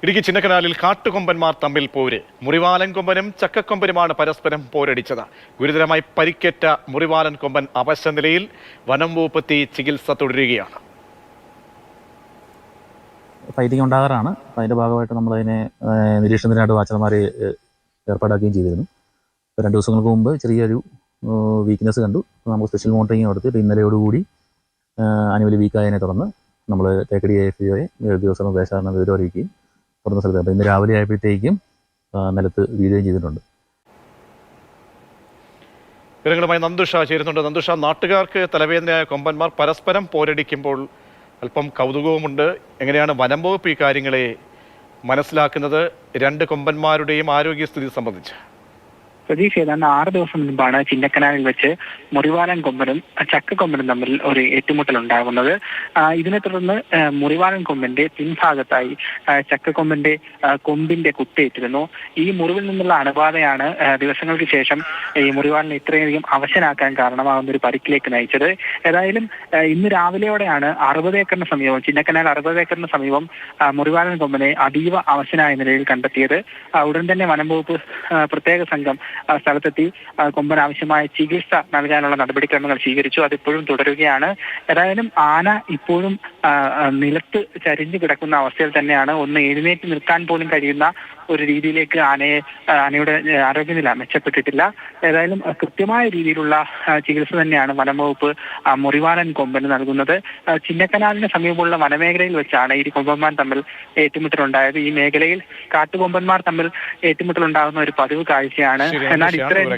ഇടുക്കി ചിന്നക്കനാലിൽ കാട്ടുകൊമ്പന്മാർ തമ്മിൽ പോര്. മുറിവാലൻ കൊമ്പനും ചക്കക്കൊമ്പനുമാണ് പരസ്പരം പോരടിച്ചത്. ഗുരുതരമായി പരിക്കേറ്റ മുറിവാലൻ കൊമ്പൻ അവശ നിലയിൽ. വനം വകുപ്പെത്തി ചികിത്സ തുടരുകയാണ്. ഫൈറ്റിംഗ് ഉണ്ടാകാറാണ്. അതിൻ്റെ ഭാഗമായിട്ട് നമ്മളതിനെ നിരീക്ഷണത്തിനായിട്ട് വാച്ചർമാരെ ഏർപ്പാടാക്കുകയും ചെയ്തിരുന്നു. 2 ദിവസങ്ങൾക്ക് മുമ്പ് ചെറിയൊരു വീക്ക്നെസ് കണ്ടു. നമുക്ക് സ്പെഷ്യൽ മോണിറ്ററിങ് കൊടുത്തിട്ട് ഇന്നലെയോടുകൂടി ആനുവലി വീക്കായതിനെ തുടർന്ന് നമ്മൾ തേക്കടി AFO ദിവസം ദേശാടന വിവരം അറിയിക്കുകയും തുറന്ന സ്ഥലത്ത്. അപ്പോൾ ഇന്ന് രാവിലെ ആയപ്പോഴത്തേക്കും നിലത്ത് വീഴുകയും ചെയ്തിട്ടുണ്ട്. വിവരങ്ങളുമായി നന്ദുഷ ചേരുന്നുണ്ട്. നന്ദുഷ, നാട്ടുകാർക്ക് തലവേദനയായ കൊമ്പന്മാർ പരസ്പരം പോരടിക്കുമ്പോൾ അല്പം കൗതുകവുമുണ്ട്. എങ്ങനെയാണ് വനം വകുപ്പ് ഈ കാര്യങ്ങളെ മനസ്സിലാക്കുന്നത്? 2 കൊമ്പന്മാരുടെയും ആരോഗ്യസ്ഥിതി സംബന്ധിച്ച് പ്രതീക്ഷ ഏതാണ്ട് 6 ദിവസം മുൻപാണ് ചിന്നക്കനാലിൽ വെച്ച് മുറിവാലൻ കൊമ്പനും ചക്കക്കൊമ്പനും തമ്മിൽ ഒരു ഏറ്റുമുട്ടൽ ഉണ്ടാകുന്നത്. ഇതിനെ തുടർന്ന് മുറിവാലൻ കൊമ്പന്റെ പിൻഭാഗത്തായി ചക്കക്കൊമ്പന്റെ കൊമ്പിന്റെ കുത്തേറ്റിരുന്നു. ഈ മുറിവിൽ നിന്നുള്ള അണുബാധയാണ് ദിവസങ്ങൾക്ക് ശേഷം ഈ മുറിവാലനെ ഇത്രയധികം അവശനാക്കാൻ കാരണമാകുന്ന ഒരു പരിക്കിലേക്ക് നയിച്ചത്. ഏതായാലും ഇന്ന് രാവിലെയോടെയാണ് 60 ഏക്കറിന് സമീപം, ചിന്നക്കനാൽ 60 ഏക്കറിന് സമീപം മുറിവാലൻ കൊമ്പനെ അതീവ അവശനായ നിലയിൽ കണ്ടെത്തിയത്. ഉടൻ തന്നെ വനം വകുപ്പ് പ്രത്യേക സംഘം സ്ഥലത്തെത്തി കൊമ്പൻ ആവശ്യമായ ചികിത്സ നൽകാനുള്ള നടപടിക്രമങ്ങൾ സ്വീകരിച്ചു. അതിപ്പോഴും തുടരുകയാണ്. ഏതായാലും ആന ഇപ്പോഴും നിലത്ത് ചരിഞ്ഞു കിടക്കുന്ന അവസ്ഥയിൽ തന്നെയാണ്. ഒന്ന് എഴുന്നേറ്റ് നിൽക്കാൻ പോലും കഴിയുന്ന ഒരു രീതിയിലേക്ക് ആനയുടെ ആരോഗ്യനില മെച്ചപ്പെട്ടിട്ടില്ല. ഏതായാലും കൃത്യമായ രീതിയിലുള്ള ചികിത്സ തന്നെയാണ് വനം വകുപ്പ് മുറിവാലൻ കൊമ്പന് നൽകുന്നത്. ചിന്നക്കനാലിന് സമീപമുള്ള വനമേഖലയിൽ വെച്ചാണ് ഈ കൊമ്പന്മാർ തമ്മിൽ ഏറ്റുമുട്ടലുണ്ടായത്. ഈ മേഖലയിൽ കാട്ടുകൊമ്പന്മാർ തമ്മിൽ ഏറ്റുമുട്ടലുണ്ടാകുന്ന ഒരു പതിവ് കാഴ്ചയാണ്. എന്നാൽ ഇത്രയും